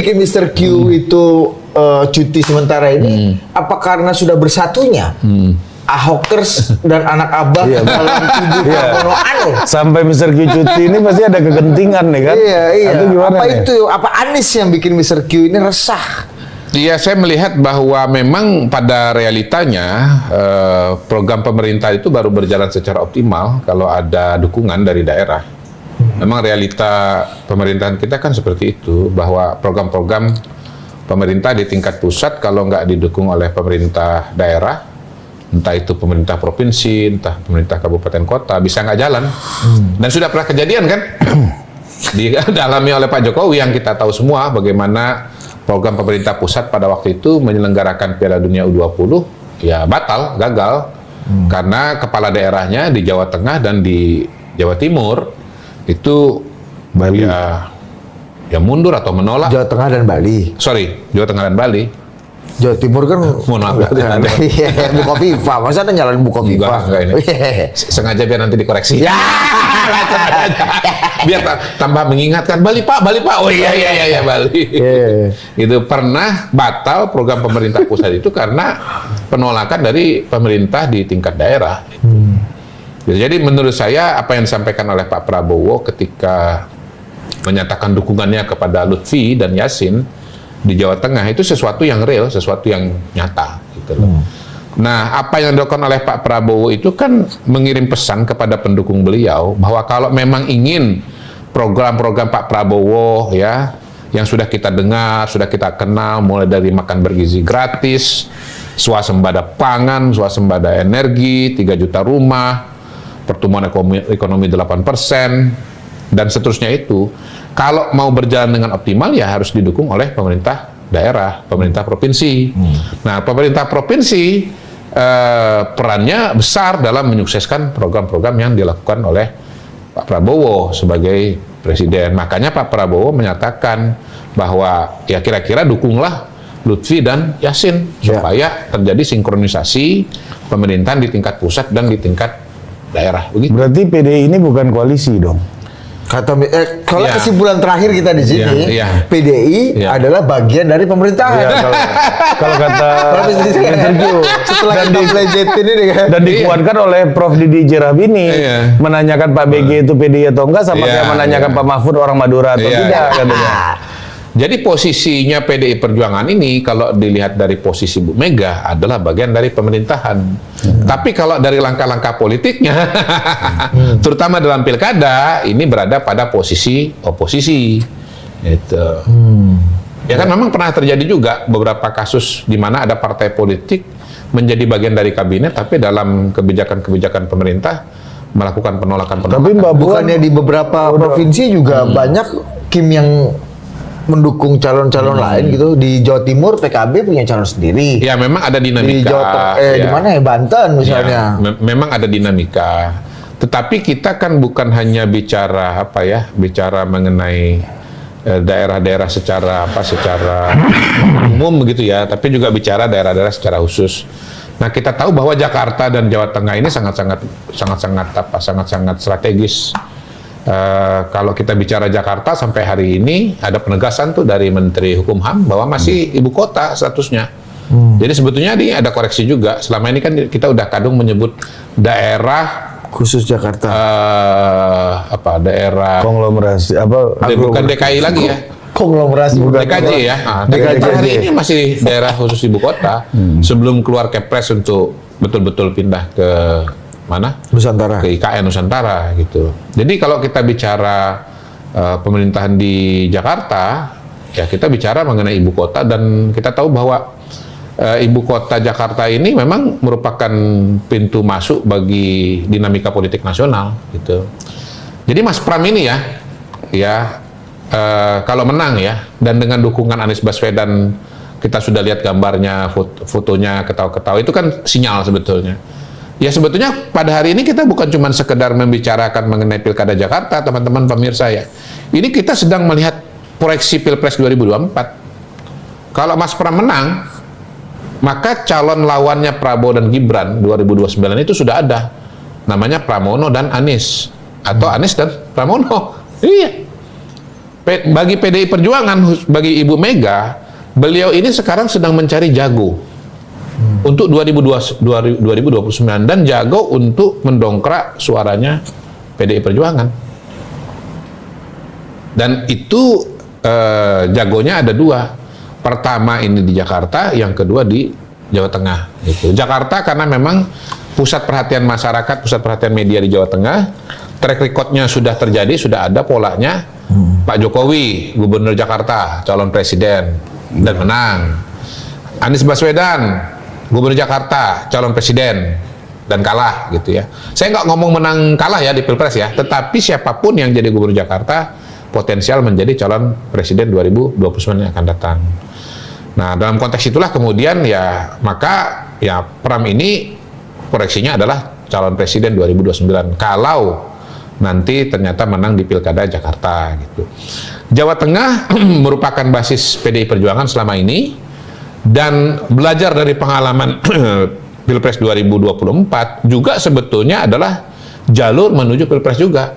Bikin Mr. Q itu cuti sementara ini, apa karena sudah bersatunya Ahokers dan anak abah dalam tubuh Pramono Anung? Sampai Mr. Q cuti ini pasti ada kegentingan nih kan? Iya. Atau gimana apa nih? itu? Apa Anies yang bikin Mr. Q ini resah? Iya, saya melihat bahwa memang pada realitanya program pemerintah itu baru berjalan secara optimal kalau ada dukungan dari daerah. Memang realita pemerintahan kita kan seperti itu, bahwa program-program pemerintah di tingkat pusat kalau nggak didukung oleh pemerintah daerah, entah itu pemerintah provinsi, entah pemerintah kabupaten kota, bisa nggak jalan. Dan sudah pernah kejadian kan? Dialami oleh Pak Jokowi yang kita tahu semua bagaimana program pemerintah pusat pada waktu itu menyelenggarakan Piala Dunia U20 ya batal, gagal karena kepala daerahnya di Jawa Tengah dan di Jawa Timur itu Bali. Ya mundur atau menolak. Jawa Tengah dan Bali. Sorry, Jawa Tengah dan Bali. Jawa Timur kan Mohon maaf, berarti Anda. Buko Viva, masa ada nyalain Buko Viva? Enggak ini. Sengaja biar nanti dikoreksi. Ya. Biar tambah mengingatkan, Bali Pak. Oh iya Bali. Itu pernah batal program pemerintah pusat itu karena penolakan dari pemerintah di tingkat daerah. Jadi menurut saya apa yang disampaikan oleh Pak Prabowo ketika menyatakan dukungannya kepada Lutfi dan Yasin di Jawa Tengah itu sesuatu yang real, sesuatu yang nyata gitu loh. Nah, apa yang dilakukan oleh Pak Prabowo itu kan mengirim pesan kepada pendukung beliau bahwa kalau memang ingin program-program Pak Prabowo ya yang sudah kita dengar, sudah kita kenal, mulai dari makan bergizi gratis, swasembada pangan, swasembada energi, 3 juta rumah, pertumbuhan ekonomi 8%, dan seterusnya itu, kalau mau berjalan dengan optimal ya harus didukung oleh pemerintah daerah, pemerintah provinsi. Nah, pemerintah provinsi perannya besar dalam menyukseskan program-program yang dilakukan oleh Pak Prabowo sebagai presiden. Makanya Pak Prabowo menyatakan bahwa ya kira-kira dukunglah Lutfi dan Yasin supaya terjadi sinkronisasi pemerintahan di tingkat pusat dan di tingkat daerah. Begitu. Berarti PDI ini bukan koalisi dong? Kata kalau kesimpulan terakhir kita di sini, PDI adalah bagian dari pemerintahan. Kalau kata Mr. Q, setelah kita pelejetin ini kan. Dan dikuatkan oleh Prof. Didi Jerabini menanyakan Pak BG itu PDI atau enggak sama kayak menanyakan Pak Mahfud orang Madura atau tidak katanya. Jadi posisinya PDI Perjuangan ini kalau dilihat dari posisi Bu Mega adalah bagian dari pemerintahan. Tapi kalau dari langkah-langkah politiknya, terutama dalam pilkada, ini berada pada posisi oposisi. Itu. Ya kan memang pernah terjadi juga beberapa kasus di mana ada partai politik menjadi bagian dari kabinet, tapi dalam kebijakan-kebijakan pemerintah melakukan penolakan. Tapi Mbak bukannya di beberapa provinsi juga banyak Kim yang mendukung calon-calon lain gitu. Di Jawa Timur PKB punya calon sendiri. Ya memang ada dinamika. Di Jawa di mana ya, Banten misalnya. Ya, memang ada dinamika. Tetapi kita kan bukan hanya bicara bicara mengenai daerah-daerah secara umum begitu ya, tapi juga bicara daerah-daerah secara khusus. Nah, kita tahu bahwa Jakarta dan Jawa Tengah ini sangat-sangat strategis. Kalau kita bicara Jakarta sampai hari ini ada penegasan tuh dari Menteri Hukum HAM bahwa masih ibu kota statusnya. Jadi sebetulnya ini ada koreksi juga. Selama ini kan kita udah kadung menyebut daerah khusus Jakarta. Daerah konglomerasi bukan DKI lagi ya. Konglomerasi DKJ ya. DKJ hari ini masih daerah khusus ibu kota sebelum keluar Kepres untuk betul-betul pindah ke mana? Nusantara. Ke IKN Nusantara gitu. Jadi kalau kita bicara pemerintahan di Jakarta, ya kita bicara mengenai ibu kota dan kita tahu bahwa ibu kota Jakarta ini memang merupakan pintu masuk bagi dinamika politik nasional gitu. Jadi Mas Pram ini kalau menang ya dan dengan dukungan Anies Baswedan, kita sudah lihat gambarnya, fotonya ketawa-ketawa, itu kan sinyal sebetulnya. Ya sebetulnya pada hari ini kita bukan cuma sekedar membicarakan mengenai Pilkada Jakarta, teman-teman pemirsa ya. Ini kita sedang melihat proyeksi Pilpres 2024. Kalau Mas Pram menang, maka calon lawannya Prabowo dan Gibran 2029 itu sudah ada. Namanya Pramono dan Anies. Atau Anies dan Pramono. Iya. bagi PDI Perjuangan, bagi Ibu Mega, beliau ini sekarang sedang mencari jago untuk 2029 dan jago untuk mendongkrak suaranya PDI Perjuangan. Dan itu jagonya ada dua. Pertama ini di Jakarta, yang kedua di Jawa Tengah. Gitu. Jakarta karena memang pusat perhatian masyarakat, pusat perhatian media di Jawa Tengah. Track recordnya sudah terjadi, sudah ada polanya. Pak Jokowi, Gubernur Jakarta, calon presiden dan menang. Anies Baswedan, Gubernur Jakarta, calon presiden dan kalah gitu ya. Saya nggak ngomong menang kalah ya di Pilpres ya, tetapi siapapun yang jadi Gubernur Jakarta potensial menjadi calon presiden 2029 yang akan datang. Nah, dalam konteks itulah kemudian ya maka ya Pram ini proyeksinya adalah calon presiden 2029 kalau nanti ternyata menang di Pilkada Jakarta gitu. Jawa Tengah merupakan basis PDI Perjuangan selama ini dan belajar dari pengalaman Pilpres 2024 juga sebetulnya adalah jalur menuju Pilpres juga.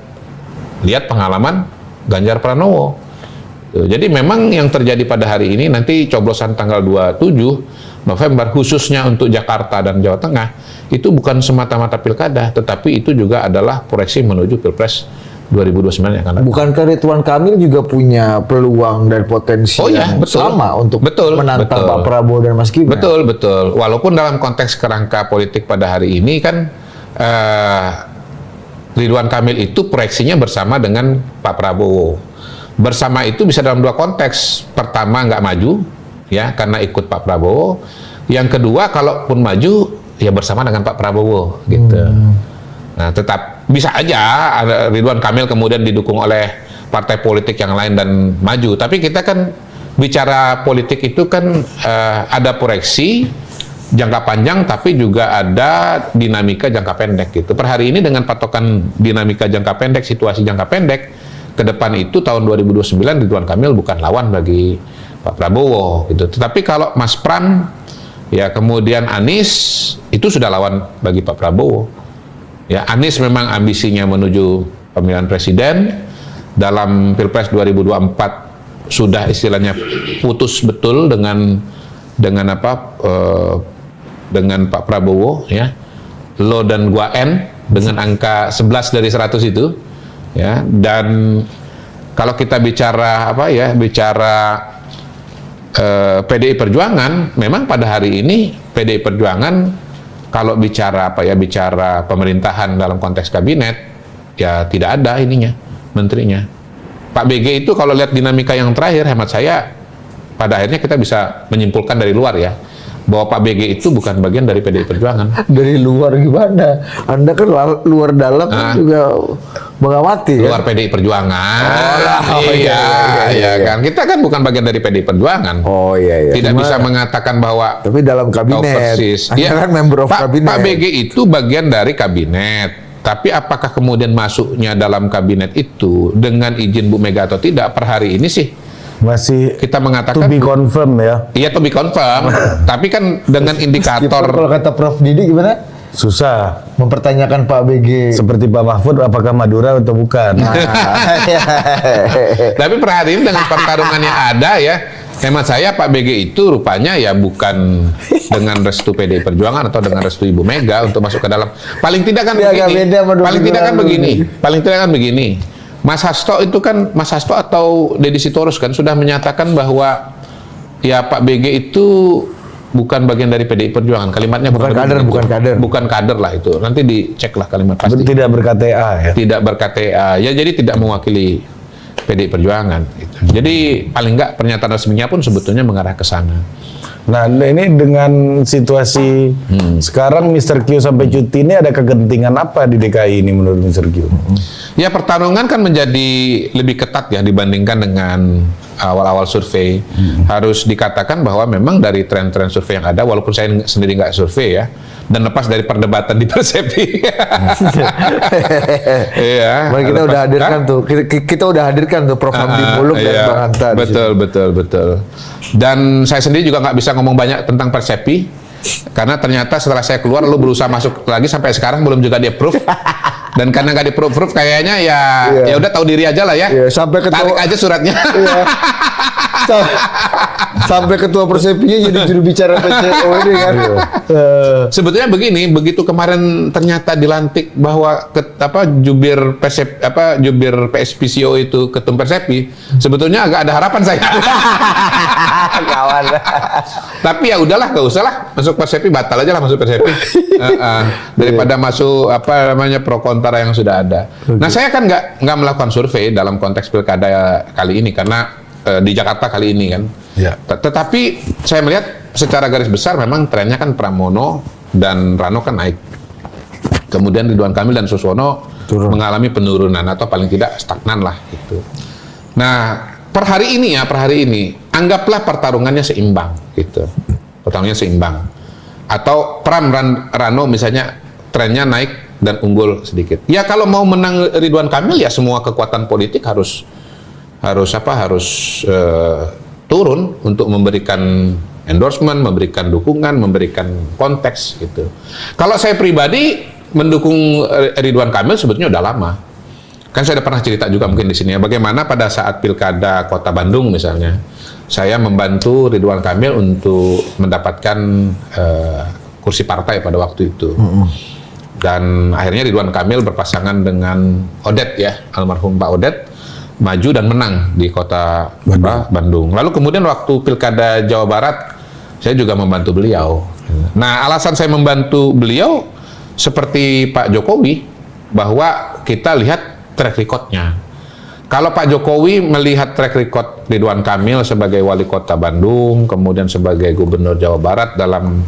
Lihat pengalaman Ganjar Pranowo. Jadi memang yang terjadi pada hari ini nanti coblosan tanggal 27 November khususnya untuk Jakarta dan Jawa Tengah itu bukan semata-mata pilkada, tetapi itu juga adalah proyeksi menuju Pilpres 2029 yang akan datang. Bukankah Ridwan Kamil juga punya peluang dan potensi yang sama untuk menantang Pak Prabowo dan Mas Gibran? Betul. Walaupun dalam konteks kerangka politik pada hari ini kan Ridwan Kamil itu proyeksinya bersama dengan Pak Prabowo. Bersama itu bisa dalam dua konteks. Pertama nggak maju, ya karena ikut Pak Prabowo. Yang kedua, kalaupun maju, ya bersama dengan Pak Prabowo, gitu. Nah, tetap bisa aja Ridwan Kamil kemudian didukung oleh partai politik yang lain dan maju. Tapi kita kan bicara politik itu kan ada proyeksi jangka panjang, tapi juga ada dinamika jangka pendek, gitu. Per hari ini dengan patokan dinamika jangka pendek, situasi jangka pendek, ke depan itu tahun 2029 Ridwan Kamil bukan lawan bagi Pak Prabowo, gitu. Tetapi kalau Mas Pram ya kemudian Anies itu sudah lawan bagi Pak Prabowo. Ya Anies memang ambisinya menuju pemilihan presiden, dalam Pilpres 2024 sudah istilahnya putus betul dengan Pak Prabowo ya. Lo dan gua N dengan angka 11 dari 100 itu. Ya, dan kalau kita bicara PDI Perjuangan, memang pada hari ini PDI Perjuangan kalau bicara pemerintahan dalam konteks kabinet ya tidak ada ininya menterinya. Pak BG itu kalau lihat dinamika yang terakhir, hemat saya pada akhirnya kita bisa menyimpulkan dari luar ya bahwa Pak BG itu bukan bagian dari PDI Perjuangan. Dari luar gimana? Anda kan luar dalam juga mengamati. Luar PDI Perjuangan. Iya kan. Kita kan bukan bagian dari PDI Perjuangan. Oh iya. Tidak bisa mengatakan bahwa. Tapi dalam kabinet. Anda kan member of kabinet. Pak BG itu bagian dari kabinet. Tapi apakah kemudian masuknya dalam kabinet itu dengan izin Bu Mega atau tidak? Per hari ini sih masih kita mengatakan to be confirm ya. Iya, to be confirm. Tapi kan dengan indikator. Kalau kata Prof Didi gimana? Susah Mempertanyakan Pak BG. seperti Pak Mahfud apakah Madura atau bukan. Tapi per hari ini dengan pertarungan yang ada ya, hemat saya Pak BG itu rupanya ya bukan dengan restu PDI Perjuangan atau dengan restu Ibu Mega untuk masuk ke dalam. Paling tidak kan begini. Mas Hasto atau Deddy Sitorus kan sudah menyatakan bahwa ya Pak BG itu bukan bagian dari PDI Perjuangan. Kalimatnya bukan kader lah itu. Nanti dicek lah kalimat pasti. Tidak ber-KTA ya. Tidak ber-KTA. Ya jadi tidak mewakili PDI Perjuangan gitu. Jadi paling enggak pernyataan resminya pun sebetulnya mengarah ke sana. Nah, ini dengan situasi sekarang Mr. Q sampai cuti ini ada kegentingan apa di DKI ini menurut Mr. Q? Ya pertarungan kan menjadi lebih ketat ya dibandingkan dengan awal-awal survei. Harus dikatakan bahwa memang dari tren-tren survei yang ada, walaupun saya sendiri nggak survei ya, dan lepas dari perdebatan di Persepi. Iya. Kita udah hadirkan tuh, kita udah hadirkan tuh Prof Hamdi Muluk dan Bang Hanta. Betul. Dan saya sendiri juga nggak bisa ngomong banyak tentang Persepi, karena ternyata setelah saya keluar, lu berusaha masuk lagi sampai sekarang belum juga di approve. Dan karena nggak di-proof kayaknya ya udah tahu diri aja lah ya. Iya, sampai tarik aja suratnya. Iya. Sampai ketua Persepinya jadi juru bicara PCO ini kan. Sebetulnya begini, begitu kemarin ternyata dilantik bahwa jubir PSPCO itu ketum Persepi, sebetulnya agak ada harapan saya. Kawan. Tapi ya udahlah, nggak usah lah masuk Persepi, batal aja lah masuk Persepi. Daripada masuk pro kontra yang sudah ada. Nah, saya kan nggak melakukan survei dalam konteks pilkada kali ini karena di Jakarta kali ini kan. Ya. Tetapi saya melihat secara garis besar memang trennya kan Pramono dan Rano kan naik. Kemudian Ridwan Kamil dan Suswono mengalami penurunan atau paling tidak stagnan lah gitu. Nah, per hari ini anggaplah pertarungannya seimbang gitu. Pertarungannya seimbang. Atau Rano misalnya trennya naik dan unggul sedikit. Ya kalau mau menang Ridwan Kamil ya semua kekuatan politik harus turun untuk memberikan endorsement, memberikan dukungan, memberikan konteks gitu. Kalau saya pribadi mendukung Ridwan Kamil sebetulnya udah lama. Kan saya udah pernah cerita juga mungkin di sini ya, bagaimana pada saat Pilkada Kota Bandung misalnya, saya membantu Ridwan Kamil untuk mendapatkan kursi partai pada waktu itu. Dan akhirnya Ridwan Kamil berpasangan dengan Odet ya, almarhum Pak Odet, maju dan menang di Kota Bandung. Lalu kemudian waktu Pilkada Jawa Barat, saya juga membantu beliau. Nah, alasan saya membantu beliau seperti Pak Jokowi, bahwa kita lihat track record-nya. Kalau Pak Jokowi melihat track record Ridwan Kamil sebagai wali kota Bandung, kemudian sebagai gubernur Jawa Barat dalam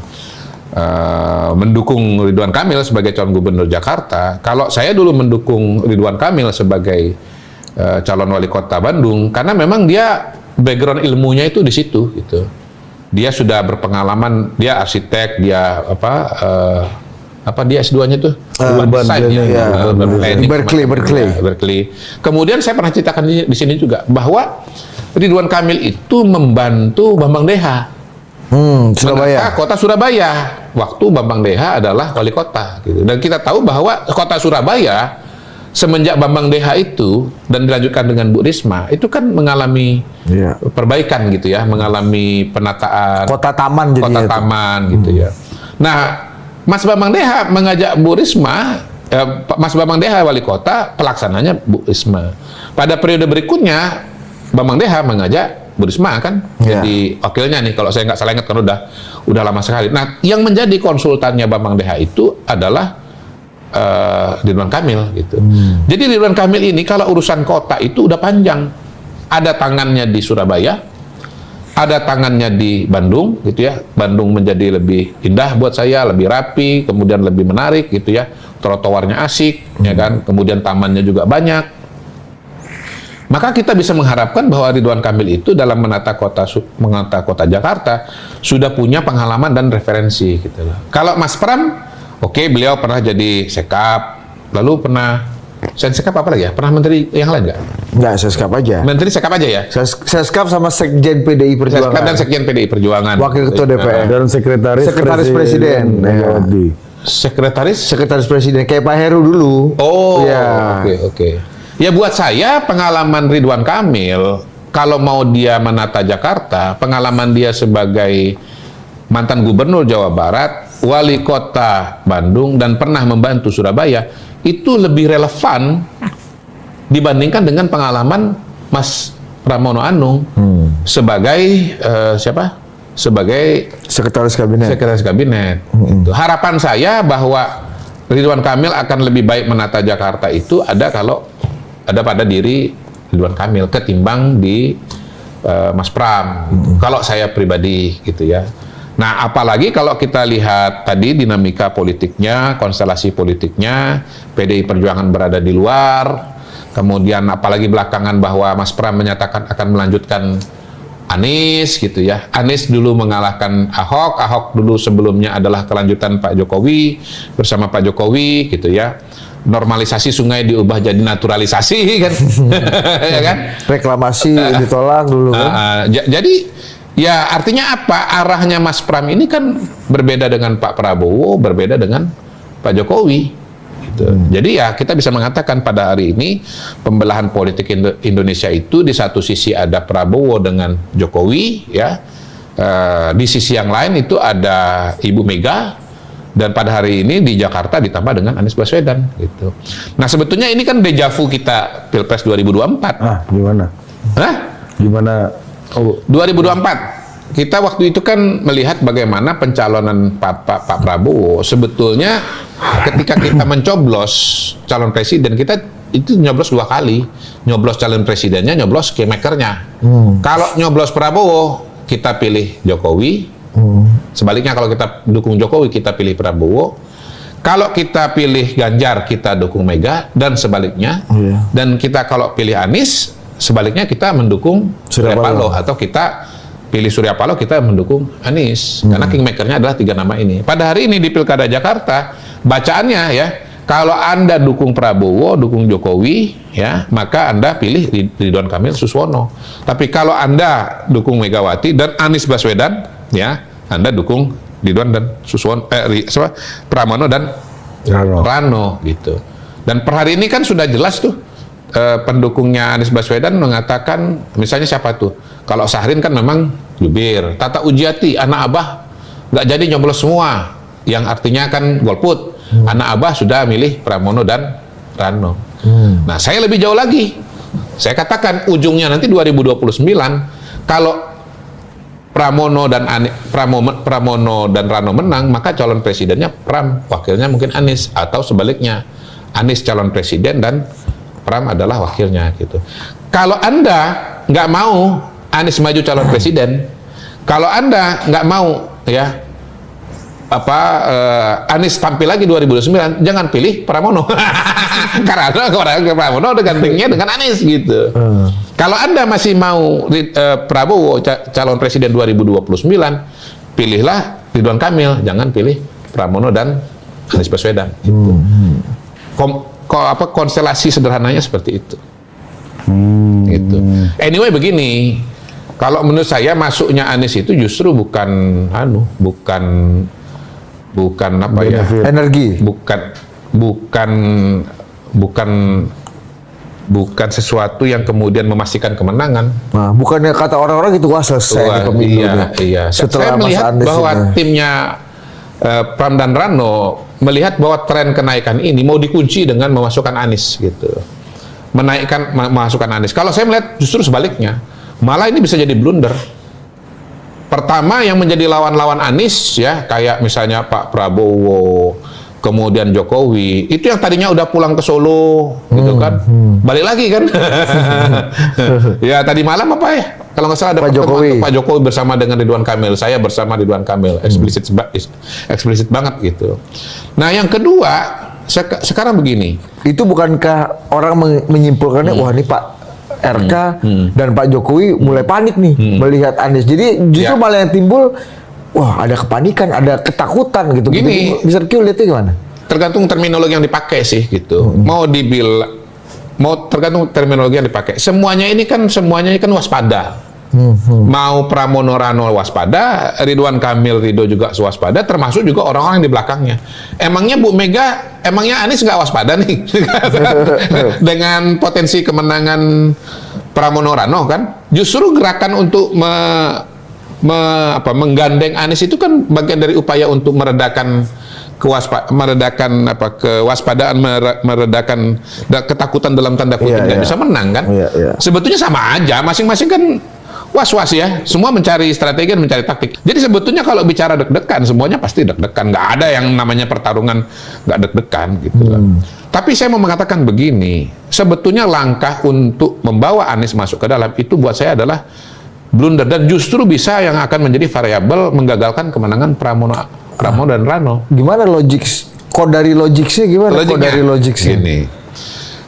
mendukung Ridwan Kamil sebagai calon gubernur Jakarta, kalau saya dulu mendukung Ridwan Kamil sebagai calon wali kota Bandung, karena memang dia background ilmunya itu di situ gitu. Dia sudah berpengalaman, dia arsitek, dia dia S2-nya tuh Berkeley. Kemudian saya pernah ceritakan di sini juga bahwa Ridwan Kamil itu membantu Bambang Deha menata kota Surabaya waktu Bambang Deha adalah wali kota gitu. Dan kita tahu bahwa kota Surabaya semenjak Bambang Deha itu dan dilanjutkan dengan Bu Risma itu kan mengalami perbaikan gitu ya, mengalami penataan kota taman gitu ya. Nah, Mas Bambang Deha mengajak Bu Risma, Mas Bambang Deha wali kota, pelaksananya Bu Risma. Pada periode berikutnya Bambang Deha mengajak Bu Risma kan jadi wakilnya nih, kalau saya nggak salah ingat kan udah lama sekali. Nah, yang menjadi konsultannya Bambang Deha itu adalah Ridwan Kamil gitu. Jadi Ridwan Kamil ini kalau urusan kota itu udah panjang. Ada tangannya di Surabaya, ada tangannya di Bandung gitu ya. Bandung menjadi lebih indah buat saya, lebih rapi, kemudian lebih menarik gitu ya. Trotoarnya asik ya kan, kemudian tamannya juga banyak. Maka kita bisa mengharapkan bahwa Ridwan Kamil itu dalam menata kota Jakarta sudah punya pengalaman dan referensi gitu loh. Kalau Mas Pram, oke, beliau pernah jadi Sekap, lalu pernah Sekap apa lagi ya? Pernah menteri yang lain nggak? Nggak, Seskap aja. Menteri Sekap aja ya? Seskap sama Sekjen PDI Perjuangan. Seskap dan Sekjen PDI Perjuangan. Wakil Ketua DPR. Dan Sekretaris Presiden. Sekretaris Presiden kayak Pak Heru dulu. Oh, oke. Ya buat saya pengalaman Ridwan Kamil, kalau mau dia menata Jakarta, pengalaman dia sebagai mantan gubernur Jawa Barat, wali kota Bandung, dan pernah membantu Surabaya, itu lebih relevan dibandingkan dengan pengalaman Mas Pramono Anung sebagai sebagai Sekretaris Kabinet. Harapan saya bahwa Ridwan Kamil akan lebih baik menata Jakarta itu ada pada diri Ridwan Kamil ketimbang di Mas Pram. Kalau saya pribadi gitu ya. Nah, apalagi kalau kita lihat tadi dinamika politiknya, konstelasi politiknya, PDI Perjuangan berada di luar, kemudian apalagi belakangan bahwa Mas Pram menyatakan akan melanjutkan Anies gitu ya. Anies dulu mengalahkan Ahok dulu sebelumnya adalah kelanjutan Pak Jokowi, bersama Pak Jokowi gitu ya. Normalisasi sungai diubah jadi naturalisasi kan. Ya kan? Reklamasi ditolak dulu kan. Jadi ya artinya apa? Arahnya Mas Pram ini kan berbeda dengan Pak Prabowo, berbeda dengan Pak Jokowi. gitu. Jadi ya kita bisa mengatakan pada hari ini pembelahan politik Indonesia itu di satu sisi ada Prabowo dengan Jokowi, ya, di sisi yang lain itu ada Ibu Mega, dan pada hari ini di Jakarta ditambah dengan Anies Baswedan gitu. Nah sebetulnya ini kan dejavu kita Pilpres 2024. Gimana? Hah? Gimana? 2024. Kita waktu itu kan melihat bagaimana pencalonan Pak Prabowo sebetulnya ketika kita mencoblos calon presiden, kita itu nyoblos 2 kali. Nyoblos calon presidennya, nyoblos kingmakernya. Kalau nyoblos Prabowo, kita pilih Jokowi. Sebaliknya kalau kita dukung Jokowi, kita pilih Prabowo. Kalau kita pilih Ganjar, kita dukung Mega, dan sebaliknya. Dan kita kalau pilih Anies, sebaliknya kita mendukung Surya Paloh, atau kita pilih Surya Paloh, kita mendukung Anies. Karena kingmakernya adalah 3 nama ini. Pada hari ini di Pilkada Jakarta, bacaannya ya, kalau Anda dukung Prabowo, dukung Jokowi, ya, maka Anda pilih Ridwan Kamil Suswono. Tapi kalau Anda dukung Megawati dan Anies Baswedan, ya, Anda dukung Ridwan dan Suswono, Pramono dan Rano gitu. Dan per hari ini kan sudah jelas tuh, pendukungnya Anies Baswedan mengatakan, misalnya siapa tuh? Kalau Syahrin kan memang jubir, Tata Ujiati, anak Abah nggak jadi nyoblos semua, yang artinya kan golput. Anak Abah sudah milih Pramono dan Rano. Nah, saya lebih jauh lagi. Saya katakan ujungnya nanti 2029, kalau Pramono dan Rano menang, maka calon presidennya Pram, wakilnya mungkin Anies, atau sebaliknya, Anies calon presiden dan Pram adalah wakilnya gitu. Kalau Anda nggak mau Anies maju calon presiden, kalau Anda nggak mau ya Anies tampil lagi 2029, jangan pilih Pramono. Karena Pramono udah gantengnya dengan Anies gitu. Kalau Anda masih mau Prabowo calon presiden 2029, pilihlah Ridwan Kamil, jangan pilih Pramono dan Anies Baswedan gitu. Konstelasi sederhananya seperti itu. Gitu. Anyway begini, kalau menurut saya masuknya Anies itu justru bukan apa ya? Energi. Bukan sesuatu yang kemudian memastikan kemenangan. Nah, bukannya kata orang-orang gitu, wah selesai pemilu. Iya. Setelah saya melihat Anies bahwa timnya Pram dan Rano melihat bahwa tren kenaikan ini mau dikunci dengan memasukkan Anies gitu. Memasukkan Anies. Kalau saya melihat justru sebaliknya. Malah ini bisa jadi blunder. Pertama yang menjadi lawan-lawan Anies ya, kayak misalnya Pak Prabowo, kemudian Jokowi, itu yang tadinya udah pulang ke Solo gitu kan. Balik lagi kan. Ya tadi malam apa ya? Kalau nggak salah ada Pak Jokowi bersama dengan Ridwan Kamil, saya bersama Ridwan Kamil, eksplisit banget gitu. Nah yang kedua, sekarang begini. Itu bukankah orang menyimpulkannya, wah ini Pak RK dan Pak Jokowi mulai panik nih melihat Anies. Jadi justru malah yang timbul, wah ada kepanikan, ada ketakutan gitu. Gini, Bisa Q lihatnya gimana? Tergantung terminologi yang dipakai sih gitu. Mau tergantung terminologi yang dipakai. Semuanya ini kan waspada. Mau Pramono Rano waspada, Ridwan Kamil Ridho juga waspada, termasuk juga orang-orang yang di belakangnya. Emangnya Bu Mega, emangnya Anies nggak waspada nih dengan potensi kemenangan Pramono Rano kan? Justru gerakan untuk menggandeng Anies itu kan bagian dari upaya untuk meredakan kewaspadaan, meredakan ketakutan dalam tanda kutip nggak bisa menang kan? Sebetulnya sama aja, masing-masing kan was-was ya, semua mencari strategi dan mencari taktik. Jadi sebetulnya kalau bicara deg-degan, semuanya pasti deg-degan. Nggak ada yang namanya pertarungan nggak deg-degan gitu. Tapi saya mau mengatakan begini, sebetulnya langkah untuk membawa Anies masuk ke dalam itu buat saya adalah blunder, dan justru bisa yang akan menjadi variabel menggagalkan kemenangan Pramono dan Rano. Gimana dari logiksnya gimana? Gini,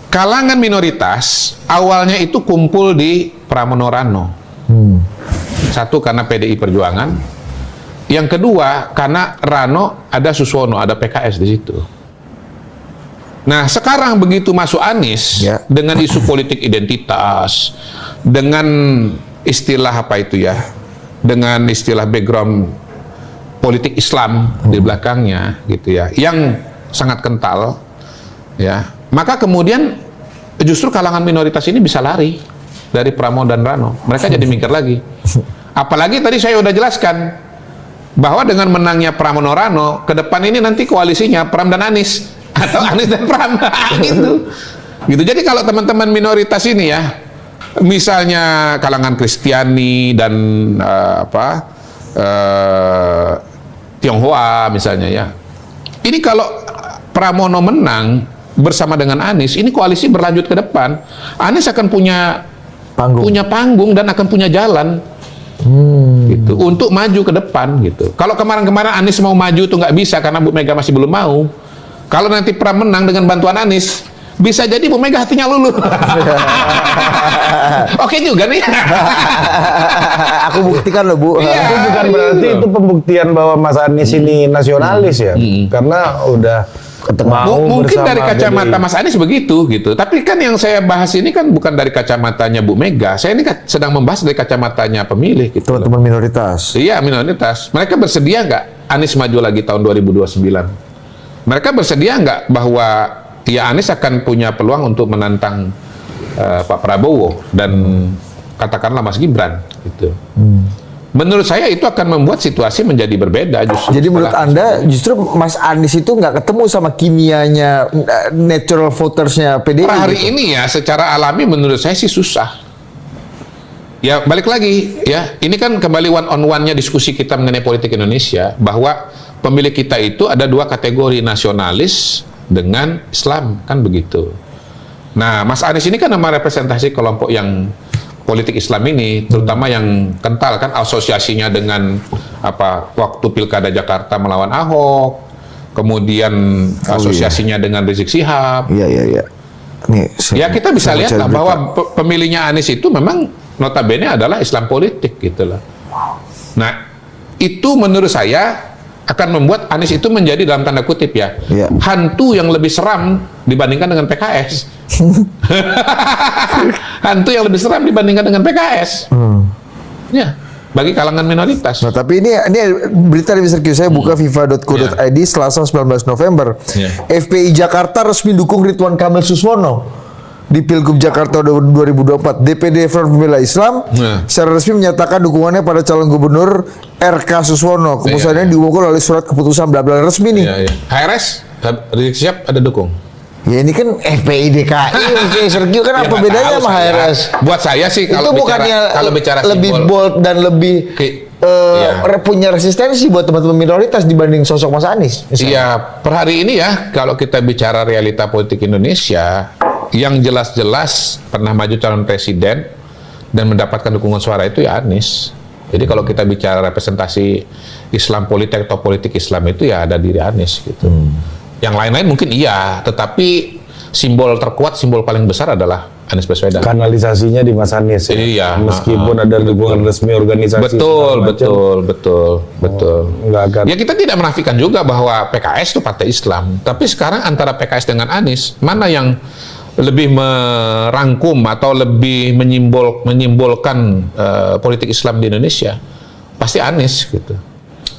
kalangan minoritas awalnya itu kumpul di Pramono Rano. Satu karena PDI Perjuangan, yang kedua karena Rano ada Suswono, ada PKS di situ. Nah sekarang begitu masuk Anies dengan isu politik identitas, dengan istilah apa itu ya, dengan istilah background politik Islam di belakangnya gitu ya, yang sangat kental. Ya, maka kemudian justru kalangan minoritas ini bisa lari dari Pramono dan Rano. Mereka jadi mikir lagi. Apalagi tadi saya udah jelaskan bahwa dengan menangnya Pramono Rano, ke depan ini nanti koalisinya Pram dan Anies atau Anies dan Pram gitu. Gitu. Jadi kalau teman-teman minoritas ini ya, misalnya kalangan Kristiani dan Tionghoa misalnya ya. Ini kalau Pramono menang bersama dengan Anies, ini koalisi berlanjut ke depan. Anies akan punya panggung dan akan punya jalan. Gitu untuk maju ke depan gitu. Kalau kemarin-kemarin Anies mau maju tuh nggak bisa karena Bu Mega masih belum mau. Kalau nanti Pram menang dengan bantuan Anies, bisa jadi Bu Mega hatinya luluh. Oke juga nih. Aku buktikan loh Bu. Itu bukan berarti itu pembuktian bahwa Mas Anies ini nasionalis ya, karena udah mungkin dari kacamata Mas Anies begitu gitu. Tapi kan yang saya bahas ini kan bukan dari kacamatanya Bu Mega. Saya ini sedang membahas dari kacamatanya pemilih gitu. Teman-teman minoritas. Iya, minoritas. Mereka bersedia nggak Anies maju lagi tahun 2029? Mereka bersedia nggak bahwa ya Anies akan punya peluang untuk menantang Pak Prabowo dan katakanlah Mas Gibran gitu. Menurut saya itu akan membuat situasi menjadi berbeda justru. Jadi menurut Anda justru Mas Anies itu nggak ketemu sama kimianya natural votersnya PDI? Per hari ini ya secara alami menurut saya sih susah. Ya balik lagi ya, ini kan kembali one on one-nya diskusi kita mengenai politik Indonesia bahwa pemilih kita itu ada dua kategori, nasionalis dengan Islam kan begitu. Nah Mas Anies ini kan nama representasi kelompok yang politik Islam ini, terutama yang kental kan asosiasinya dengan waktu Pilkada Jakarta melawan Ahok, kemudian asosiasinya dengan Rizik Syihab. Iya. Nih, ya kita bisa lihat lah bahwa pemilihnya Anies itu memang notabene adalah Islam politik gitu lah. Nah itu menurut saya akan membuat Anies itu menjadi dalam tanda kutip ya hantu yang lebih seram dibandingkan dengan PKS. Hantu yang lebih seram dibandingkan dengan PKS. Ya, bagi kalangan minoritas. Nah, tapi ini berita di Mr. Q, saya buka fifa.co.id Selasa 19 November. FPI Jakarta resmi dukung Ridwan Kamil Suswono di Pilgub Jakarta 2024. DPD Front Pembela Islam secara resmi menyatakan dukungannya pada calon gubernur RK Suswono. Keputusannya diumumkan oleh surat keputusan bla-bla resmi nih. HRS Rizik Syihab ada dukung. Ya ini kan FPI DKI, Sergio kan apa bedanya sama HRS? Buat saya sih kalau bicara lebih simbol, bold dan lebih punya resistensi buat teman-teman minoritas dibanding sosok Mas Anies. Iya, per hari ini ya kalau kita bicara realita politik Indonesia, yang jelas-jelas pernah maju calon presiden dan mendapatkan dukungan suara itu ya Anies. Jadi kalau kita bicara representasi Islam politik atau politik Islam itu ya ada diri Anies gitu. Yang lain-lain mungkin iya, tetapi simbol terkuat, simbol paling besar adalah Anies Baswedan. Kanalisasinya di Mas Anies. Iya. Meskipun ada dukungan resmi organisasi. Betul. Nggak akan. Ya kita tidak menafikan juga bahwa PKS itu partai Islam. Tapi sekarang antara PKS dengan Anies, mana yang lebih merangkum atau lebih menyimbolkan politik Islam di Indonesia? Pasti Anies gitu.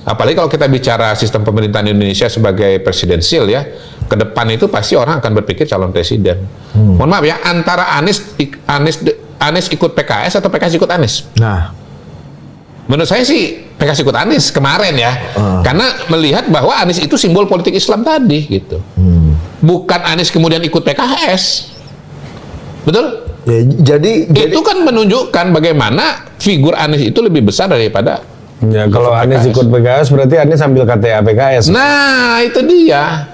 Apalagi kalau kita bicara sistem pemerintahan Indonesia sebagai presidensial ya, ke depan itu pasti orang akan berpikir calon presiden. Mohon maaf ya, antara Anies ikut PKS atau PKS ikut Anies? Nah, menurut saya sih PKS ikut Anies kemarin ya, karena melihat bahwa Anies itu simbol politik Islam tadi gitu. Bukan Anies kemudian ikut PKS, betul? Ya, jadi itu kan menunjukkan bagaimana figur Anies itu lebih besar daripada. Ya, kalau Anies ikut PKS berarti Anies ambil KTA PKS. Nah, itu dia.